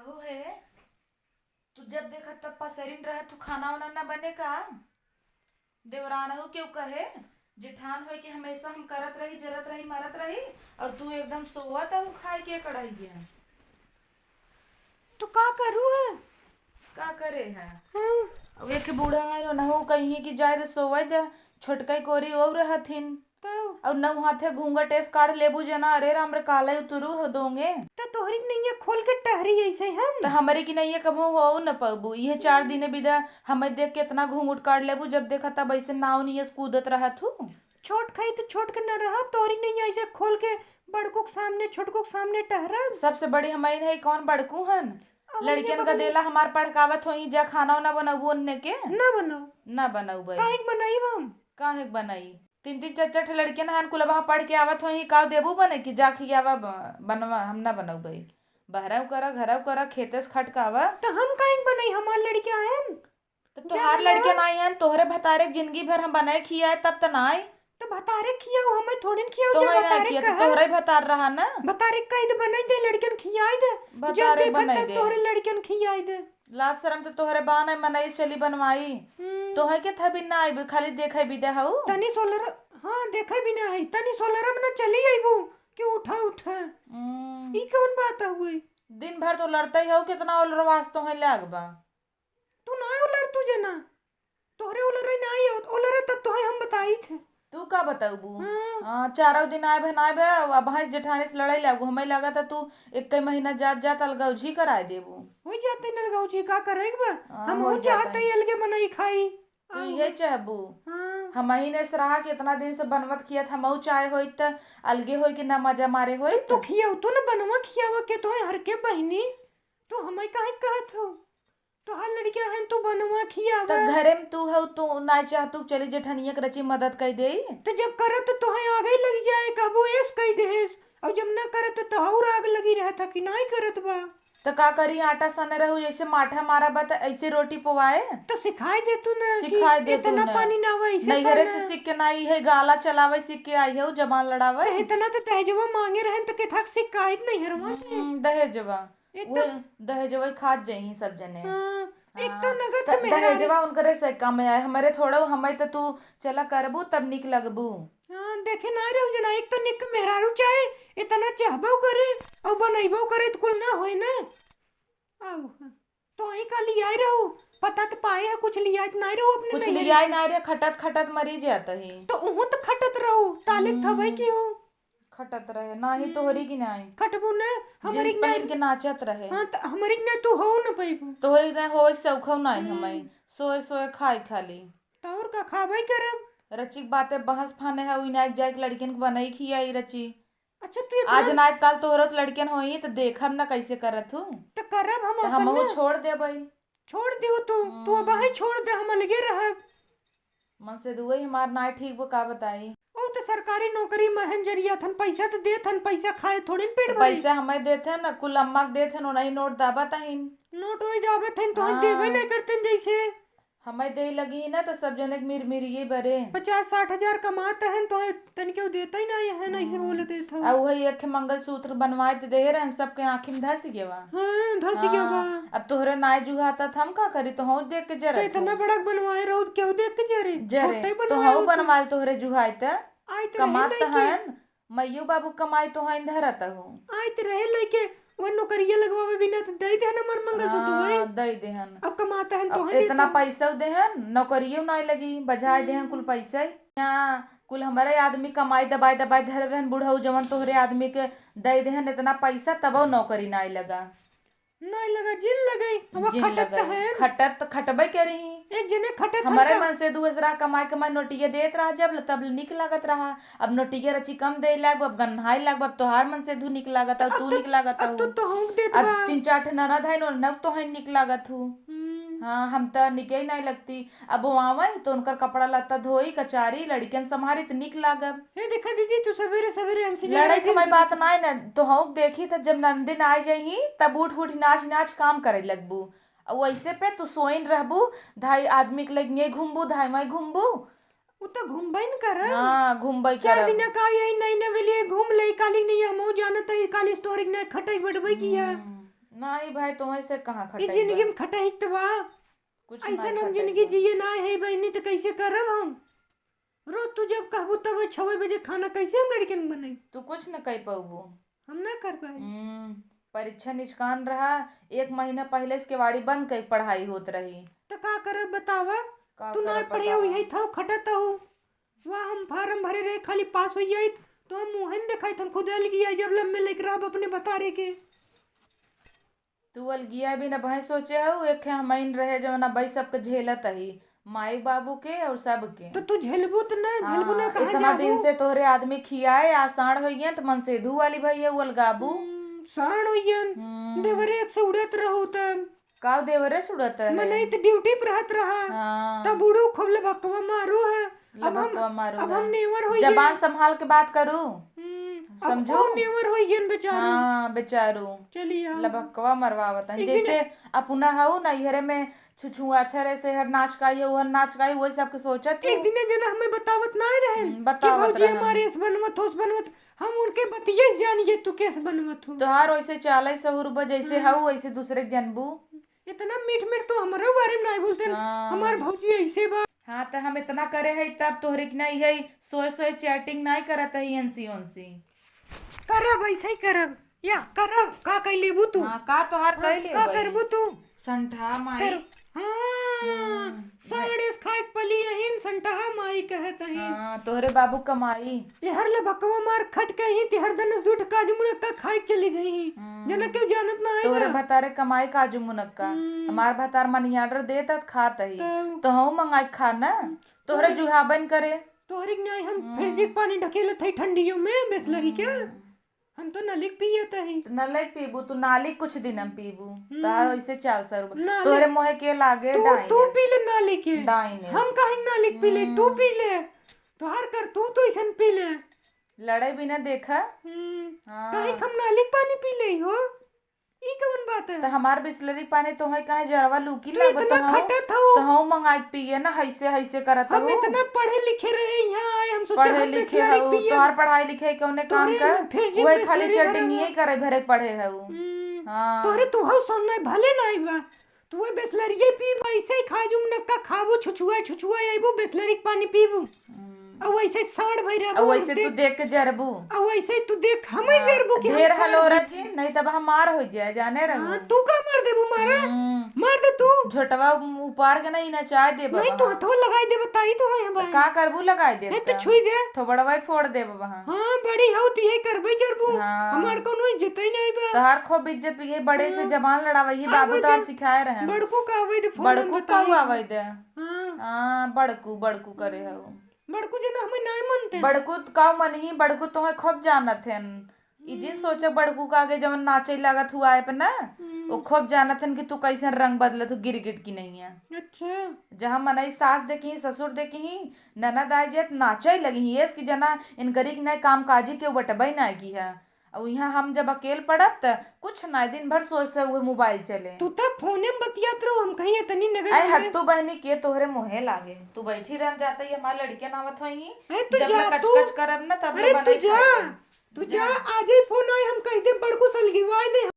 काहो है। तू जब देखा तब पसरिन रह, तू खाना वाना ना बने का। देवरान हो क्यों कहे। जेठान हो कि हमेशा हम करत रही, जरत रही, मरत रही, और तू एकदम सोवत हूँ खाए के कड़ाई है। तो का करू है। का करे है। हाँ। अब एक बूढ़ा आयो न हो कहीं कि जाए दे सोवे दे। छोटकई कोरी और रहथिन तो और न हाथे घूंघट एस काढ़ लेबू जना, अरे राम रे काला उतरू हो दोगे। तोहरी नैया खोल के टहरी ऐसे हम तो हमारे की नहीं कभो हो न पबू, ये 4 दिन बिदा हमें देख के इतना घूंघट काट लेबू, जब देखा तब ऐसे नाव नहीं कूदत रहत हूँ। छोट खाई तो छोट के न रहा, तोहरी नैया ऐसे खोल के बड़को के सामने छोटको के सामने टहरा। सबसे बड़ी हमारी है कौन बड़कू हन। लड़कियन का देला हमार पड़कावत हो जा खाना वाना बनाबू उनने के ना बनो ना बनाऊ भाई। काहे बनाई हम। काहे के बनाई। 3 3 4 4 लड़कियन हन कुलबा पढ़ के आवत हो का देबू बने कि जा खियावा बनवा, हम ना बनाऊ भाई। बहराव करा घराव करा खेते से खटकावा। तो हम काहे बनाई, हमार लड़कियां हैं। तो तोहार लड़कियन आई हन, तोहरे भतारे जिंदगी भर हम बनाए खियाए तब त ना आई। तो भतारे खियाओ, हमें थोड़ी न खियाओ। तो जब है ना भतारे किया तो कहा तोहरे भतार रहा ना। भतारे कही दे बनाई दे, लड़कियन खियाई दे। जब भतारे देखा बनाई तब दे। तोहरे लड़कियन खियाई दे। लाज शरम तो तोहरे बान है मनाई चली बनवाई। तो है के था भी ना आई खाली देखे भी दे हऊ। तनी सोलर, हाँ देखे भी ना है, तनी सोलर में ना चली आईबू कि उठा उठा। ई कौन बात हुई। दिन भर तो लड़ता ही हो, कितना ओलरवास तो है लागबा। तू ना उलर तुझे ना, तोहरे उलर ना आई उलर तब तो है हम बताई थे। तू का बताऊबू। हाँ। हाँ 4 दिन आए भे नाए भे, अब भैंस जेठानी से लड़ाई लागू हमें लगा था तू 1 महीना जात जात अलगौझी कराए देबू। हो जाते नलगाँव जी का करेगा बा। हाँ, हम हो हो जाता चाहते है। ही अलगे बनाई खाई। तू ये चाहबू। हाँ। हम ही ने रहा कि इतना दिन से बनवत किया था, मऊ चाहे होई त अलगे होई कि ना मजा मारे होई तो खियाव तो ना बनवा खियावा के तो है हर के बहिनी। तो हमें काहे कहत हो, तो हर लड़कियां हैं तू बनवा त खियावा। घरे में तू हो तो ना चाह तू चली जेठनिया के रची मदद कर दे। तो जब करत तो है आगे लग जाए कबू ऐस कही देस, और जब ना करत तो और आग लगी रहता कि नहीं करत बा। तो का करी, आटा सने रहू जैसे माठा मारा बा त ऐसे रोटी पवाए। तो सिखाई दे तू ना सिखाई दे तू इतना ना। पानी ना वैसे नहीं घरे से सीख के ना आई है, गाला चलावे सीख के आई है, जबान लड़ावे। तो इतना तो तहजवा मांगे रहन तो के थक शिकायत नहीं हरवा से। दहेजवा एक वो दहेजवा खात जाई सब जने। हाँ, एक तो हाँ, नगद तो मेहरारू। दहेजवा उनकरे से कम आए, हमारे थोड़ा हमें तो तू चला करबू तब निक लगबू। हाँ देखे ना रहो जना, एक तो निक मेहरारू चाहे इतना चाहबो करे और बनैबो करे तो कुल ना होए ना। आओ तो वही का लिया रहो, पता तो पाए है कुछ लिया नहीं रहो अपने कुछ नैहर लिया ही से। ना रे, खटत खटत मरी जाता ही। तो उहु तो खटत रहो तालिक था भाई क्यों खटत रहे ना ही तोहरी की ना आई। खटबू ना हमारी जींस पहन के नाचत रहे। हाँ तो हमारी ना तू हो ना पैबू। तोहरी ना हो सौखौ ना हमें सोए सोए खाई खाली। तो और का खाबाई करब। रची बातें बहस फाने है, विनायक जाए के लड़कियन को बनाई खियाई रची। अच्छा तू इतना आज नाच काल तोहरत लड़कियन होई तो देखब ना कैसे करत हूँ। तो करब हम तो अपन हमहू ना छोड़ दे भाई। छोड़ दियो तू अब ही छोड़ दे, हम अलगे रहब। मन से दुई हमार ना ठीक वो का बताई। ओ तो सरकारी नौकरी महन जरिया थन, पैसा तो दे थन, पैसा खाए थोड़ी न पेट तो भरी। पैसे हमें देते न कुल अम्मा के देते न, नहीं नोट दाबा तहीन। नोट वही दावे थन तो हम हाँ। देवे नहीं करते जैसे। हमें दे लगी ही ना तो सब जने के मिर ये बरे। 50-60 हजार कमाते हैं तो तन क्यों देता ही नहीं है, नहीं से बोले देता। अब वही एक मंगलसूत्र बनवाए तो दे रहे सबके आँखी में धस गया। हाँ धस गया बा। अब तोहरे नाय जुहाता था हम का करी, तो हूँ देख के तो जरा इतना बड़ा बनवाए रहो तो क्यों देख के जरे जरे छोटा ही तो बनवाए हूँ हो तो। बनवाल तोहरे जुहाई त आई तो कमात रहे तो हन मैयो बाबू कमाई तो हन धरत हूँ। आई तो रहे लेके वो नौकरिया लगवावे बिना तो दे देना मर मंगलसूत्र भाई। दई देहन। अब कमाता है तो अब है इतना देता। पैसा देहन नौकरियों नहीं लगी, बजाय देहन कुल पैसा यहाँ कुल हमारे आदमी कमाई दबाई दबाई धरे रहन बुढ़ऊ जवन तोहरे आदमी के दई देहन इतना पैसा तब नौकरी नहीं लगा। नहीं लगा जिन लगई अब जिन खटत लगा है। खटत तो खटबे करी। एक जने खटत हमारे हन मन से दूसरा कमाई कमाई नोटिया देत रहा जब तब निक लागत रहा। अब नोटिया रची कम दे लाग, अब गन्हाई लाग, अब तोहार मन से धू निक लागत अब तू तो निक लागत अब तो होंक देत अब बा। 3 4 ठे ननद है नक तो है निक लागत हूँ। हाँ हम तो निके ही नहीं लगती। अब वो आवे तो उनकर कपड़ा लत्ता धोई कचारी लड़कियन संभारी तो निक लागब। हे देखा दीदी तू सवेरे सवेरे हमसे लड़ाई की मैं बात नहीं न, तो हम देखी तो जब नंदिन आ जाही तब उठ उठ नाच नाच काम करे लगबू। वैसे पे तू सोइन रहबू, धाई आदमी के लगे घूमबू धाई मैं घूमबू। वो तो घूमबई न करब। हाँ घूमबई 4 करब। दिन का यही नहीं न वेलिए घूम ले काली नहीं हम जानत है काली स्टोरी न खटई बढ़बई किया। नहीं भाई, तुम्हें से कहाँ ये खटाई जिंदगी बा? में खटाई तो बा। कुछ ऐसा नहीं हम खटाई जिंदगी बा। जिए ना है बहनी तो कैसे करब हम। रोज तू जब कहबू तब 6 बजे खाना कैसे हम लड़कन बनाई। तू कुछ न कह पाऊ। हम ना कर पाए। परीक्षा निष्कान रहा, 1 महीना पहले इसके वाड़ी बंद कर पढ़ाई होत रही। तो का करब बतावा। का तू ना करब पढ़े बतावा? हो यही था खटत हो। वहाँ हम फार्म भरे रहे खाली पास हो जाए तो हम मुहन दिखाई हम खुद अलगिया जब लम्बे लेकर आप अपने बता रहे के। तू अलगिया भी न भाई सोचे हो, एक हमइन रहे जो ना भाई सबके झेलत ही, माई बाबू के और सब के। तो तू झेलबू तो ना झेलबू ना कहाँ इतना जाबू। दिन से तोहरे आदमी खियाए आसाड़ हो गए तो मन सेधु वाली भैया वो अलगाबू। साण होयन देवरे से उड़त रहू तब का देवरे सुड़त है? मने तो ड्यूटी पर रहत रहा। हाँ, तब बुड़ू खूब लबकवा मारू है। लबकवा मारू अब है। हम नेवर हो जबान संभाल के बात करूं, समझो समझो? नेवर हो गन बेचारू। हाँ बेचारू, चलिए लबकवा मरवावत है। एक दिन- जैसे अपना हऊ नैहरे में छुछुआ छरे से हर नाच काई हर नाच काई वही सबके सोचत एक दिन जना हमें बतावत ना रहन कि बतावत भौजी रहन। हमारे इस बनवत होस बनवत हम उनके बतिये जानिए तू कैसे बनवत हो। तोहार वैसे चाले सहुर जैसे हऊ वैसे दूसरे के जनबू। इतना मीठ मीठ तो हमारे बारे में नहीं बोलते हाँ। हमार भौजी ऐसे बा। हाँ तो हम इतना करे है तब तोहरे के नहीं है सोए सोए चैटिंग नहीं करत है एनसी ओनसी। करब ऐसे ही करब या करब का कह लेबू तू। हाँ का तोहार कह ले का करबू तू संठा माई। कर हाँ साड़े खाए पली अहिन संटहा माई कहत अहिन। हाँ तोहरे बाबू कमाई। तेहर ले बकवा मार खट के ही तेहर दनस दूठ काजू मुनक्का खाए चली गई जना क्यों जानत ना है तोहरे भतारे कमाई काजू मुनक्का, हमार भतार मनी ऑर्डर देता खात ही तो हूँ मंगाई खा ना। तोहरे जुहाबन करे तोहरी न्याय हम फ्रिज पानी ढकेलत है ठंडियों में बिस्लरी क्या हम तो नलिक पियत है। नलिक पीबू तू नालिक कुछ दिन हम पीबू तार वैसे 400 रुपये नालिक- तोहरे मोहे के लागे तू डाइनेस पी ले नालिक के डाइनेस। हम काहे नालिक पी ले तू पी ले तोहार कर तू तो ऐसन पी ले लड़े भी ना देखा। हाँ। काहे हम नालिक पानी पी ले हो ई कौन बात है। तो हमार बिस्लरी पानी तो है कहे जरवा लूकी तू लागत इतना हूँ खटत हो तो हूँ मंगाई पिए ना हैसे हैसे करत हम हूँ। इतना पढ़े लिखे रहे यहाँ आए हम सोचे पढ़े हम लिखे बिस्लरी हूँ पिए। तोहार पढ़ाई लिखाई कौने काम तोहरे कर में फिर जिम वही खाली बिस्लरी चटिंग करब। ही करे भरे पढ़े हूँ। हाँ तोहरे तू हौ सुनने भले नहीं बा तू बिस्लरी पी ऐसे ही खा जुम नक्का खाबू छुछुआ छुछुआ आइबू बिस्लरी के पानी पीबू और वैसे साड़ भई रहबू और वैसे तू देख के जरबू और वैसे तू देख हमें जरबू कि हम ढेर साड़ हलोरा भई- जी नहीं तब हम मार हो जाए जाने हाँ, रहो। तू का मार देबू मारा मार दे तू झोटवा उपार के नहीं ना चाय दे नहीं तू हथवा लगाई दे बताई तो है भाई का करबू लगाई दे नहीं तो छुई दे थोबड़वा फोड़ दे वहाँ। हाँ बड़ी हौ ती है करबे करबू हाँ। हमार कोनो इज्जत ही नहीं बा तोहार खूब इज्जत भी है बड़े से जबान लड़ावई बाबू आवे तो दे। सिखाए रहे बड़कू का आवे दे फोन बड़कू बताई कहू आवे दे। हाँ हाँ बड़कू बड़कू करे हो बड़कू जना हमें नहीं मानते बड़कू का मन ही बड़कू तुम्हें खूब जानत है ई जिन सोचे बड़कू का आगे जवन नाचे लागत हुआ है पे ना वो खूब जानत हन कि तू कैसे रंग बदलत हो गिरगिट की नहीं है। अच्छा जहाँ मनई सास देखी ससुर देखी ननद आई जेत नाचे लगी ही कि जना इनकरी की नहीं काम काजी के बटबई ना की है। और यहाँ हम जब अकेले पड़ब त कुछ ना दिन भर सोचते हुए मोबाइल चले। तू तब फोने में बतियात रहो हम कहीं इतनी नगर अरे हट्टू बहनी के तोहरे मोहे लागे तू बैठी रह जाता ही हमारे लड़के नावत होई अरे तू जब जा मैं तू कच करब ना तब अरे मैं तू बनाई जा खाई। तू जा आज ही फोन आए हम कह दे बड़कू सलगिवाए दे